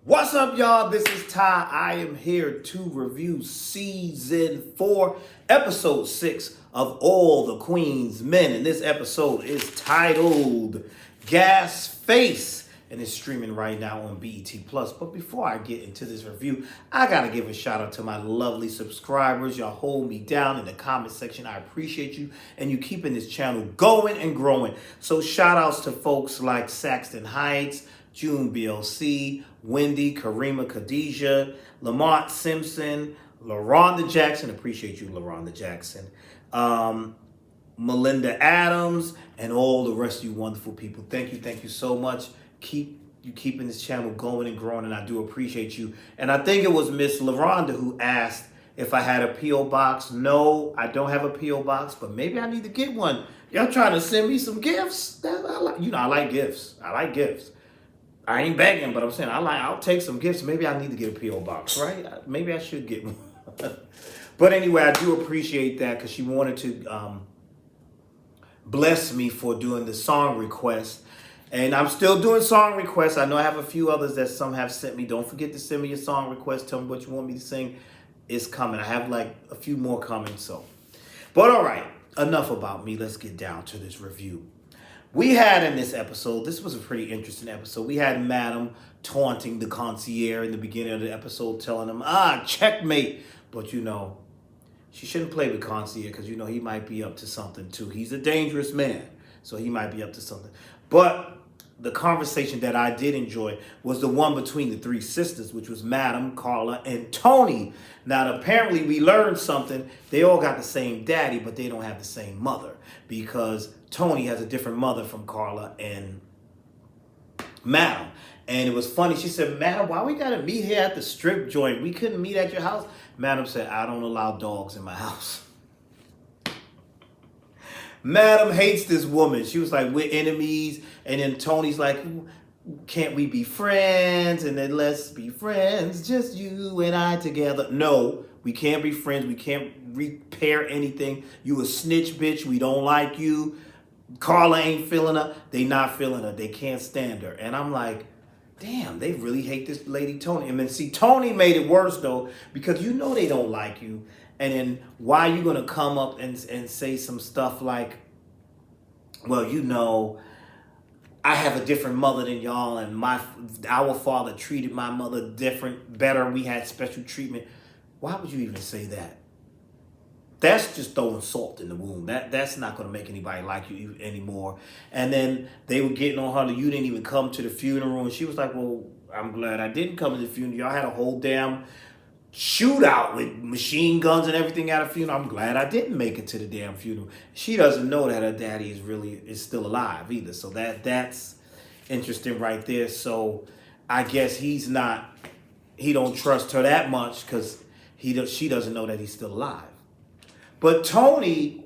What's up, y'all? This is Ty. I am here to review season 4, episode 6 of All the Queen's Men. And this episode is titled Gas Face and is streaming right now on BET Plus. But before I get into this review, I gotta give a shout out to my lovely subscribers. Y'all hold me down in the comment section. I appreciate you and you keeping this channel going and growing. So shout outs to folks like Saxton Heights, June BLC, Wendy, Karima Khadijah, Lamont Simpson, LaRonda Jackson. Appreciate you, LaRonda Jackson. Melinda Adams, and all the rest of you wonderful people. Thank you so much. Keeping this channel going and growing, and I do appreciate you. And I think it was Miss LaRonda who asked if I had a P.O. box. No, I don't have a P.O. box, but maybe I need to get one. Y'all trying to send me some gifts? I like gifts. I like gifts. I ain't begging, but I'm saying I'll take some gifts. Maybe I need to get a P.O. box, right? Maybe I should get one. But anyway, I do appreciate that because she wanted to bless me for doing the song request. And I'm still doing song requests. I know I have a few others that some have sent me. Don't forget to send me your song request. Tell me what you want me to sing. It's coming. I have like a few more coming. But all right, enough about me. Let's get down to this review. We had in this episode, this was a pretty interesting episode. We had Madam taunting the concierge in the beginning of the episode, telling him, checkmate. But she shouldn't play with concierge because he might be up to something too. He's a dangerous man, so he might be up to something. But the conversation that I did enjoy was the one between the three sisters, which was Madam, Carla, and Tony. Now, apparently we learned something. They all got the same daddy, but they don't have the same mother because Tony has a different mother from Carla and Madam. And it was funny. She said, Madam, why we got to meet here at the strip joint? We couldn't meet at your house. Madam said, I don't allow dogs in my house. Madam hates this woman. She was like, we're enemies. And then Tony's like, can't we be friends? And then let's be friends, just you and I together. No, we can't be friends. We can't repair anything. You a snitch, bitch. We don't like you. Carla ain't feeling her. They not feeling her. They can't stand her. And I'm like, damn, they really hate this lady Tony. And then see, Tony made it worse though, because they don't like you. And then why are you going to come up and say some stuff like, well, I have a different mother than y'all, and our father treated my mother better. We had special treatment. Why would you even say that? That's just throwing salt in the wound. That's not going to make anybody like you anymore. And then they were getting on her. You didn't even come to the funeral. And she was like, well, I'm glad I didn't come to the funeral. Y'all had a whole damn shootout with machine guns and everything at a funeral. I'm glad I didn't make it to the damn funeral. She doesn't know that her daddy is still alive either. So that's interesting right there. So I guess he don't trust her that much because she doesn't know that he's still alive. But Tony,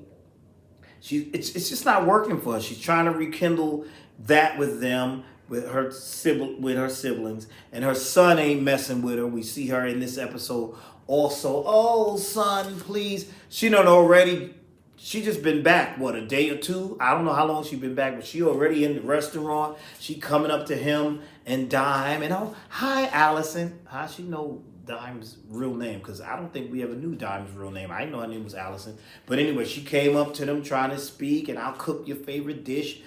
it's just not working for her. She's trying to rekindle that with them, with her siblings, and her son ain't messing with her. We see her in this episode also. Oh, son, please. She done already. She just been back, a day or two? I don't know how long she been back, but she already in the restaurant. She coming up to him and Dime. And hi, Allison. How she know Dime's real name? Because I don't think we ever knew Dime's real name. I didn't know her name was Allison. But anyway, she came up to them trying to speak, and I'll cook your favorite dish.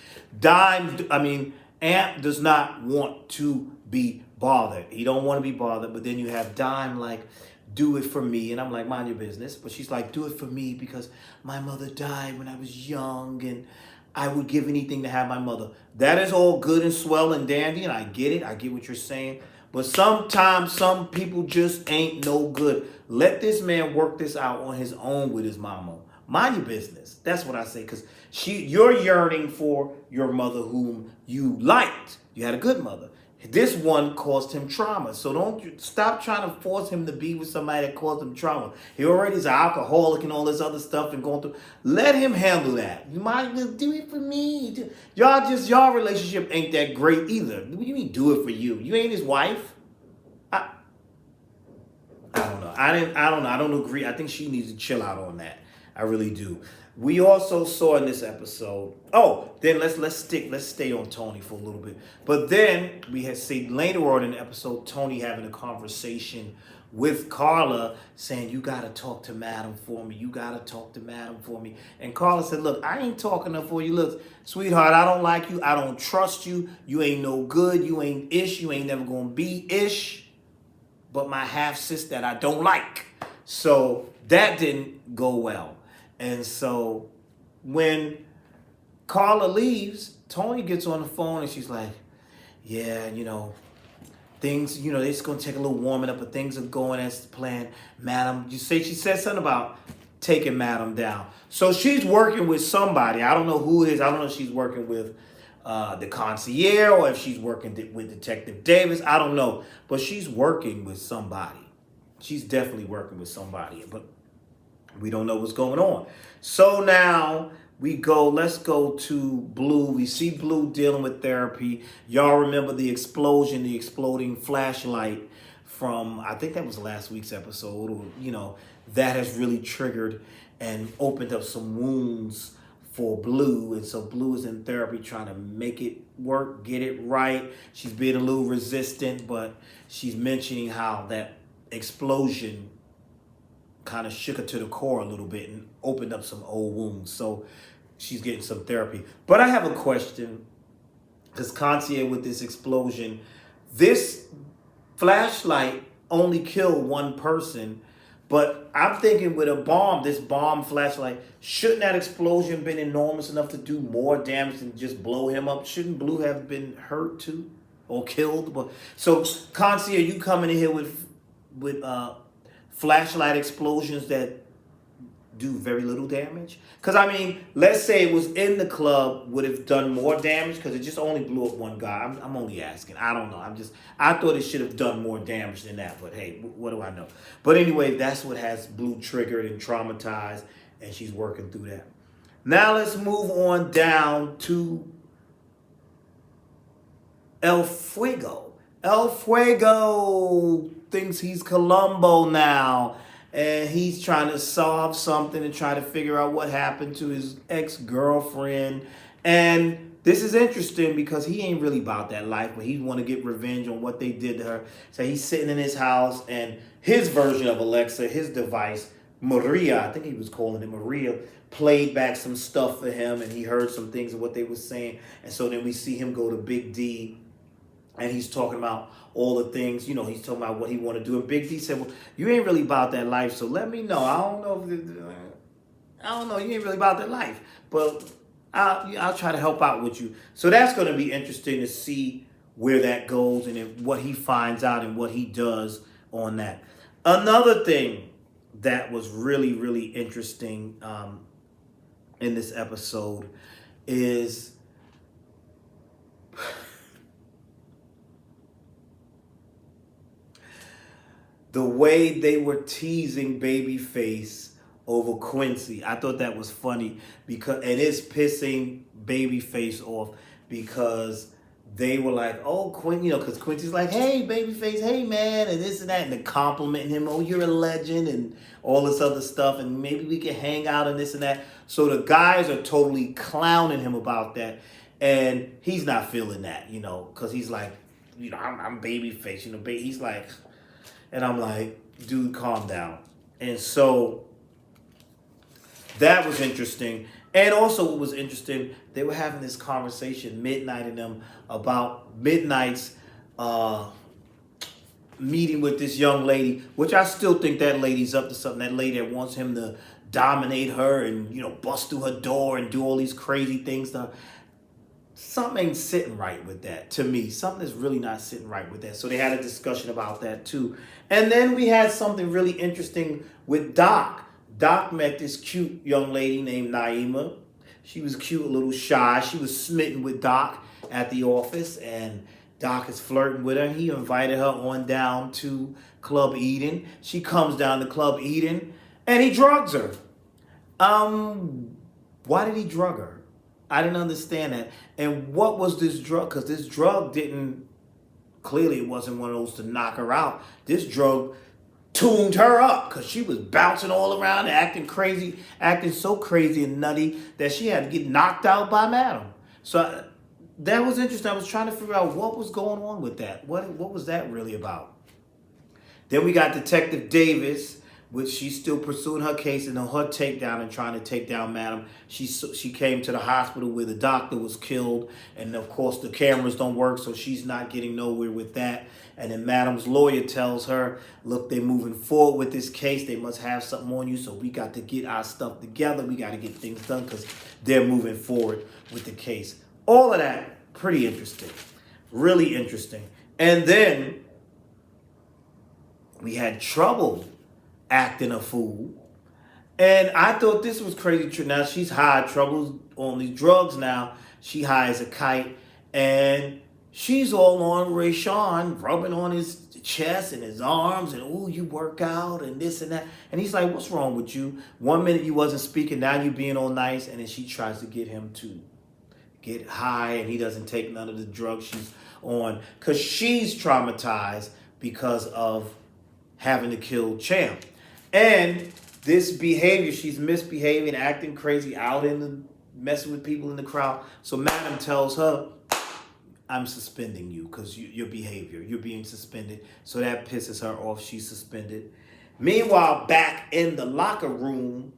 Amp does not want to be bothered. He don't want to be bothered. But then you have Dime like, do it for me. And I'm like, mind your business. But she's like, do it for me because my mother died when I was young and I would give anything to have my mother. That is all good and swell and dandy. And I get it. I get what you're saying. But sometimes some people just ain't no good. Let this man work this out on his own with his mama. Mind your business. That's what I say. Because you're yearning for your mother whom you liked. You had a good mother. This one caused him trauma. So don't stop trying to force him to be with somebody that caused him trauma. He already is an alcoholic and all this other stuff and going through. Let him handle that. You might as well do it for me. Y'all relationship ain't that great either. What do you mean do it for you? You ain't his wife? I don't know. I don't know. I don't agree. I think she needs to chill out on that. I really do. We also saw in this episode. Oh, then let's stay on Tony for a little bit. But then we had seen later on in the episode Tony having a conversation with Carla, saying, "You gotta talk to Madam for me. You gotta talk to Madam for me." And Carla said, "Look, I ain't talking enough for you. Look, sweetheart, I don't like you. I don't trust you. You ain't no good. You ain't ish. You ain't never gonna be ish. But my half sister that I don't like." So that didn't go well. And so when Carla leaves, Tony gets on the phone and she's like, "Yeah, things, it's going to take a little warming up, but things are going as planned. Madam," she said something about taking Madam down. So she's working with somebody. I don't know who it is. I don't know if she's working with the concierge or if she's working with Detective Davis. I don't know. But she's working with somebody. She's definitely working with somebody. But we don't know what's going on. So now let's go to Blue. We see Blue dealing with therapy. Y'all remember the explosion, the exploding flashlight from, I think that was last week's episode, or, that has really triggered and opened up some wounds for Blue. And so Blue is in therapy trying to make it work, get it right. She's being a little resistant, but she's mentioning how that explosion kind of shook her to the core a little bit and opened up some old wounds. So she's getting some therapy. But I have a question, because Concierge, with this explosion, this flashlight only killed one person, but I'm thinking with this bomb flashlight, shouldn't that explosion been enormous enough to do more damage than just blow him up? Shouldn't Blue have been hurt too or killed? But so Concierge, you coming in here with flashlight explosions that do very little damage? Because let's say it was in the club, would have done more damage, because it just only blew up one guy. I'm only asking. I don't know. I thought it should have done more damage than that, but hey, what do I know? But anyway, that's what has Blue triggered and traumatized, and she's working through that. Now let's move on down to El Fuego. El Fuego thinks he's Columbo now, and he's trying to solve something and try to figure out what happened to his ex-girlfriend. And this is interesting because he ain't really about that life, but he want to get revenge on what they did to her. So he's sitting in his house, and his version of Alexa, his device, Maria, I think he was calling it Maria, played back some stuff for him, and he heard some things of what they were saying. And so then we see him go to Big D, and he's talking about all the things, he's talking about what he want to do. And Big D said, "Well, you ain't really about that life, so let me know. I don't know, you ain't really about that life, but I'll try to help out with you." So that's going to be interesting to see where that goes and what he finds out and what he does on that. Another thing that was really, really interesting in this episode is the way they were teasing Babyface over Quincy. I thought that was funny, because and it's pissing Babyface off, because they were like, "Oh, because Quincy's like, 'Hey, Babyface, hey man,' and this and that, and they're complimenting him, 'Oh, you're a legend,' and all this other stuff, and maybe we can hang out and this and that." So the guys are totally clowning him about that, and he's not feeling that, because he's like, I'm Babyface, he's like. And I'm like, dude, calm down. And so that was interesting. And also what was interesting, they were having this conversation, Midnight and them, about Midnight's meeting with this young lady, which I still think that lady's up to something. That lady that wants him to dominate her and, bust through her door and do all these crazy things to her. Something ain't sitting right with that, to me. Something is really not sitting right with that. So they had a discussion about that too. And then we had something really interesting with Doc. Doc met this cute young lady named Naima. She was cute, a little shy. She was smitten with Doc at the office, and Doc is flirting with her. He invited her on down to Club Eden. She comes down to Club Eden, and he drugs her. Why did he drug her? I didn't understand that. And what was this drug? Because this drug clearly it wasn't one of those to knock her out. This drug tuned her up because she was bouncing all around and acting crazy, acting so crazy and nutty that she had to get knocked out by Madam. So that was interesting. I was trying to figure out what was going on with that. What was that really about? Then we got Detective Davis, which she's still pursuing her case and her takedown and trying to take down Madam. She came to the hospital where the doctor was killed, and of course the cameras don't work, so she's not getting nowhere with that. And then Madam's lawyer tells her, look, they're moving forward with this case. They must have something on you, so we got to get our stuff together. We got to get things done because they're moving forward with the case. All of that, pretty interesting. Really interesting. And then we had Trouble acting a fool. And I thought this was crazy. Now she's high. Trouble's on these drugs now. She high as a kite. And she's all on Ray Sean, rubbing on his chest and his arms. And, ooh, you work out and this and that. And he's like, what's wrong with you? 1 minute you wasn't speaking. Now you being all nice. And then she tries to get him to get high. And he doesn't take none of the drugs she's on. Because she's traumatized because of having to kill Champ. And this behavior, she's misbehaving, acting crazy, out in the messing with people in the crowd. So Madam tells her, I'm suspending you because your behavior, you're being suspended. So that pisses her off. She's suspended. Meanwhile, back in the locker room,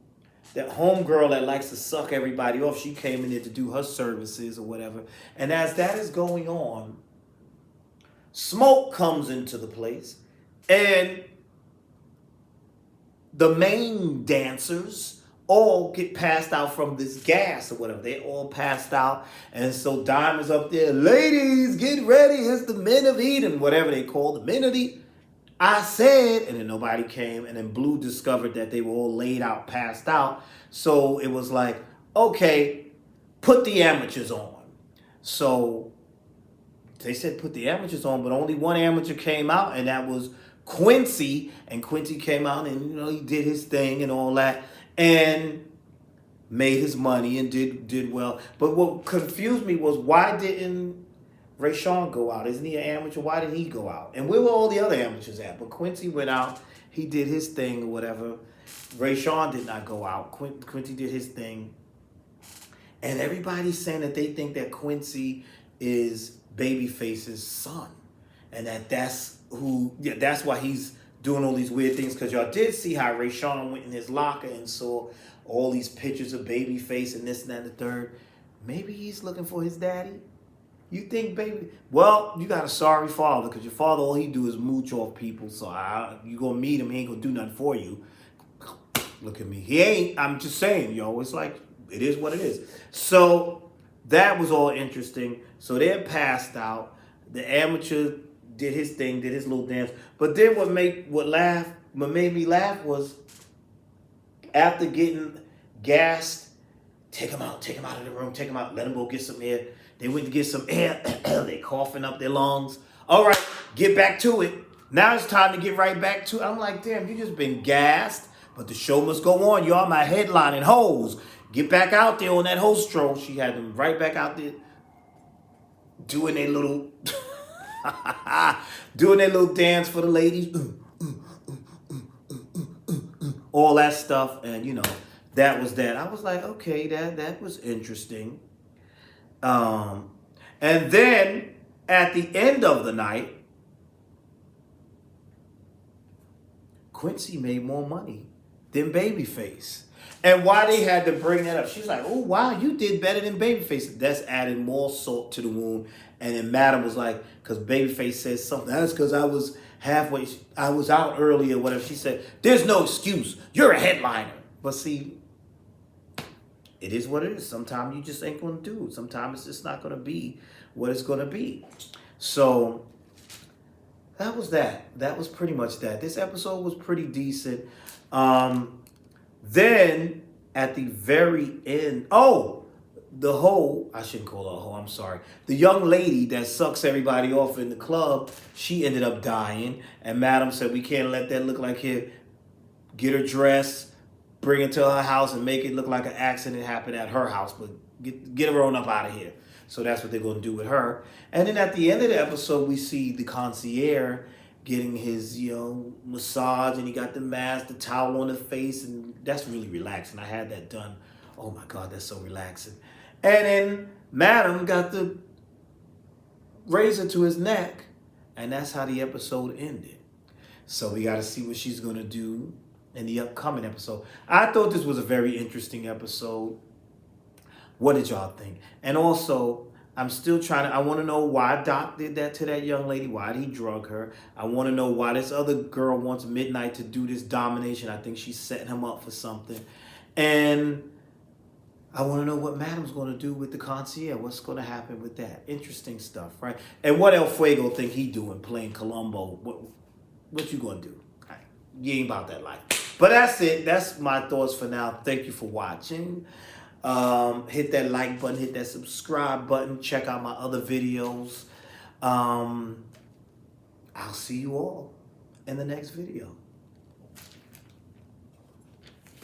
that homegirl that likes to suck everybody off, she came in there to do her services or whatever. And as that is going on, smoke comes into the place. And the main dancers all get passed out from this gas or whatever. They all passed out. And so Diamond's up there, ladies, get ready. It's the men of Eden, whatever they call the men of Eden. I said, and then nobody came. And then Blue discovered that they were all laid out, passed out. So it was like, okay, put the amateurs on. So they said put the amateurs on, but only one amateur came out, and that was Quincy. And Quincy came out and, you know, he did his thing and all that and made his money and did well. But what confused me was, why didn't Ray Sean go out? Isn't he an amateur? Why didn't he go out? And where were all the other amateurs at? But Quincy went out. He did his thing or whatever. Ray Sean did not go out. Quincy did his thing. And everybody's saying that they think that Quincy is Babyface's son. And that's why he's doing all these weird things. Because y'all did see how Ray Sean went in his locker and saw all these pictures of Babyface and this and that and the third. Maybe he's looking for his daddy. You think, baby? Well, you got a sorry father, because your father, all he do is mooch off people. So you going to meet him, he ain't going to do nothing for you. Look at me. He ain't. I'm just saying, yo. It's like, it is what it is. So that was all interesting. So they're passed out. The amateur did his thing, did his little dance. But then what made me laugh was, after getting gassed, take him out of the room, take him out, let him go get some air. They went to get some air. They coughing up their lungs. All right, get back to it. Now it's time to get right back to it. I'm like, damn, you just been gassed, but the show must go on. Y'all my headlining hoes. Get back out there on that host stroll. She had them right back out there doing their little dance for the ladies. All that stuff. And, you know, that was that. I was like, okay, that was interesting. And then at the end of the night, Quincy made more money than Babyface. And why they had to bring that up, she's like, oh, wow, you did better than Babyface. That's adding more salt to the wound. And then Madam was like, because Babyface said something, that's because I was out early or whatever. She said, there's no excuse. You're a headliner. But see, it is what it is. Sometimes you just ain't going to do it. Sometimes it's just not going to be what it's going to be. So that was that. That was pretty much that. This episode was pretty decent. Then at the very end, I shouldn't call her a hoe, I'm sorry. The young lady that sucks everybody off in the club, she ended up dying. And Madam said, we can't let that look like it. Get her dressed, bring her to her house, and make it look like an accident happened at her house. But get her on up out of here. So that's what they're going to do with her. And then at the end of the episode, we see the concierge. getting his, massage, and he got the mask, the towel on his face, and that's really relaxing. I had that done. Oh my God, that's so relaxing. And then Madam got the razor to his neck, and that's how the episode ended. So we got to see what she's going to do in the upcoming episode. I thought this was a very interesting episode. What did y'all think? And also, I'm still I want to know why Doc did that to that young lady. Why did he drug her? I want to know why this other girl wants Midnight to do this domination. I think she's setting him up for something. And I want to know what Madam's going to do with the concierge. What's going to happen with that? Interesting stuff, right? And what El Fuego think he doing playing Columbo? What you going to do? Right. You ain't about that life. But that's it. That's my thoughts for now. Thank you for watching. Hit that like button. Hit that subscribe button. Check out my other videos. I'll see you all in the next video.